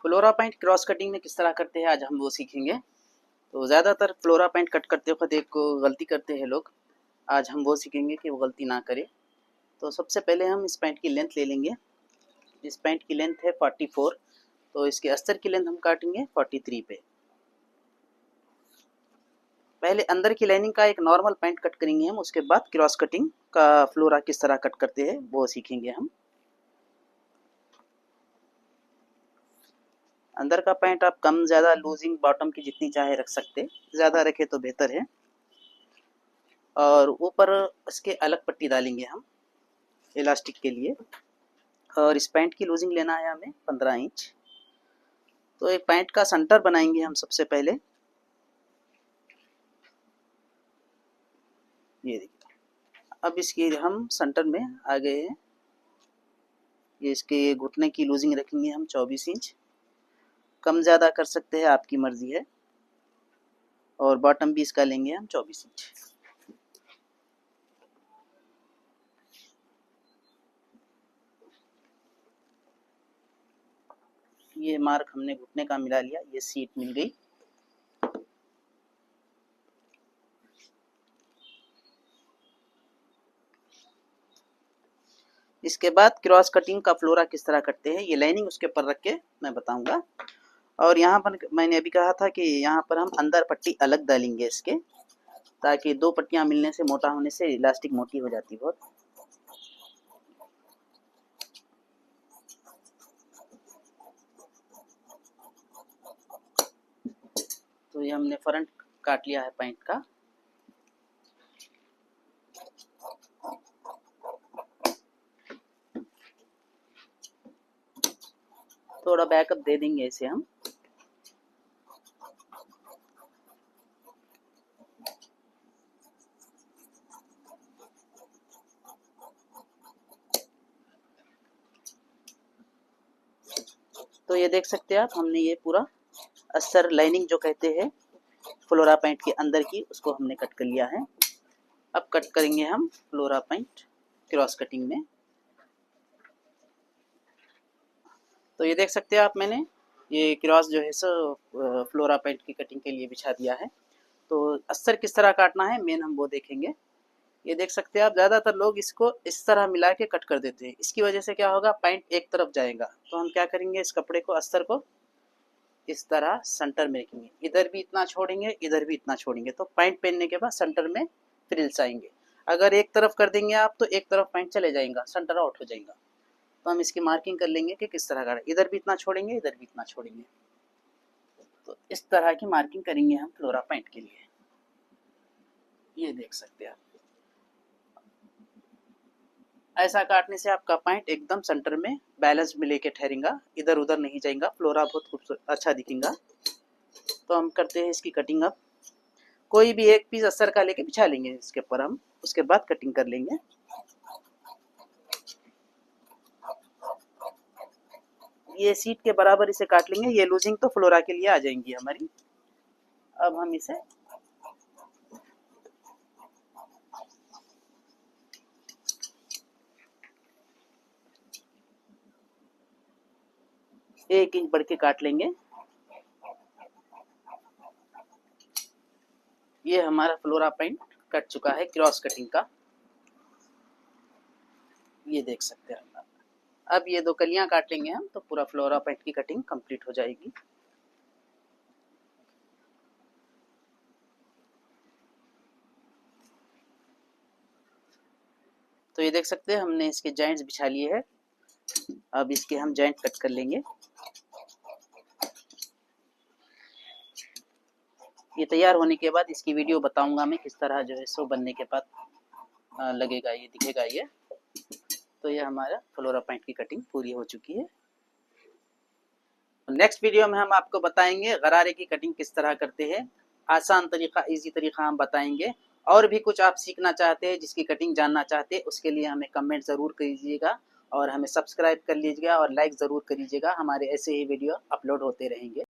Flora pant cross cutting में किस तरह करते हैं आज हम वो सीखेंगे। तो ज़्यादातर फ्लोरा पैंट कट करते वक्त एक गलती करते हैं लोग, आज हम वो सीखेंगे कि वो गलती ना करें। तो सबसे पहले हम इस पैंट की लेंथ ले लेंगे। इस पैंट की लेंथ है 44, तो इसके अस्तर की लेंथ हम काटेंगे 43 पे। पहले अंदर की लाइनिंग का एक नॉर्मल पैंट कट करेंगे हम, उसके बाद क्रॉस कटिंग का फ्लोरा किस तरह कट करते हैं वो सीखेंगे हम। अंदर का पैंट आप कम ज़्यादा लूजिंग बॉटम की जितनी चाहे रख सकते, ज़्यादा रखे तो बेहतर है। और ऊपर इसके अलग पट्टी डालेंगे हम इलास्टिक के लिए। और इस पैंट की लूजिंग लेना है हमें 15 इंच। तो एक पैंट का सेंटर बनाएंगे हम सबसे पहले। ये देखिए, अब इसकी हम सेंटर में आ गए हैं। ये इसके घुटने की लूजिंग रखेंगे हम 24 इंच। कम ज़्यादा कर सकते हैं, आपकी मर्ज़ी है। और बॉटम भी इसका लेंगे हम 24 इंच। ये मार्क हमने घुटने का मिला लिया, ये सीट मिल गई। इसके बाद क्रॉस कटिंग का फ्लोरा किस तरह करते हैं, ये लाइनिंग उसके ऊपर रख के मैं बताऊंगा। और यहाँ पर मैंने अभी कहा था कि यहाँ पर हम अंदर पट्टी अलग डालेंगे इसके, ताकि दो पट्टियाँ मिलने से, मोटा होने से इलास्टिक मोटी हो जाती बहुत। तो ये हमने फ्रंट काट लिया है पैंट का। थोड़ा बैकअप दे देंगे इसे हम। तो ये देख सकते हैं आप, हमने ये पूरा अस्तर लाइनिंग जो कहते हैं फ्लोरा पैंट के अंदर की, उसको हमने कट कर लिया है। अब कट करेंगे हम फ्लोरा पैंट क्रॉस कटिंग में। तो ये देख सकते हैं आप, मैंने ये क्रॉस जो है सो फ्लोरा पैंट की कटिंग के लिए बिछा दिया है। तो अस्तर किस तरह काटना है मेन हम वो देखेंगे। ये देख सकते हैं आप, ज़्यादातर लोग इसको इस तरह मिला के कट कर देते हैं। इसकी वजह से क्या होगा, पैंट एक तरफ जाएगा। तो हम क्या करेंगे, इस कपड़े को, अस्तर को इस तरह सेंटर में रखेंगे। इधर भी इतना छोड़ेंगे, इधर भी इतना छोड़ेंगे, तो पैंट पहनने के बाद सेंटर में फ्रिल्स आएंगे। अगर एक तरफ कर देंगे आप तो एक तरफ पैंट चले जाएगा, सेंटर आउट हो जाएगा। तो हम इसकी मार्किंग कर लेंगे कि किस तरह का, इधर भी इतना छोड़ेंगे, इधर भी इतना छोड़ेंगे। तो इस तरह की मार्किंग करेंगे हम फ्लोरा पैंट के लिए। ये देख सकते हैं आप, ऐसा काटने से आपका पैंट एकदम सेंटर में बैलेंस में लेके ठहरेगा, इधर उधर नहीं जाएगा, फ्लोरा बहुत खूबसूरत अच्छा दिखेगा। तो हम करते हैं इसकी कटिंग। अब कोई भी एक पीस अस्तर का लेके बिछा लेंगे इसके ऊपर हम, उसके बाद कटिंग कर लेंगे। ये सीट के बराबर इसे काट लेंगे। ये लूजिंग तो फ्लोरा के लिए आ जाएंगी हमारी। अब हम इसे एक इंच बढ़ के काट लेंगे। ये हमारा फ्लोरा पैंट कट चुका है क्रॉस कटिंग का, ये देख सकते हैं आप। अब ये दो कलियां काट लेंगे हम, तो पूरा फ्लोरा पैंट की कटिंग कंप्लीट हो जाएगी। तो ये देख सकते हैं, हमने इसके जॉइंट्स बिछा लिए हैं। अब इसके हम जॉइंट कट कर लेंगे। ये तैयार होने के बाद इसकी वीडियो बताऊंगा मैं किस तरह जो है सो बनने के बाद लगेगा, ये दिखेगा ये। तो ये हमारा फ्लोरा पैंट की कटिंग पूरी हो चुकी है। नेक्स्ट वीडियो में हम आपको बताएंगे गरारे की कटिंग किस तरह करते हैं। आसान तरीका, इजी तरीका हम बताएंगे। और भी कुछ आप सीखना चाहते हैं, जिसकी कटिंग जानना चाहते हैं, उसके लिए हमें कमेंट ज़रूर कीजिएगा और हमें सब्सक्राइब कर लीजिएगा और लाइक ज़रूर करिएगा। हमारे ऐसे ही वीडियो अपलोड होते रहेंगे।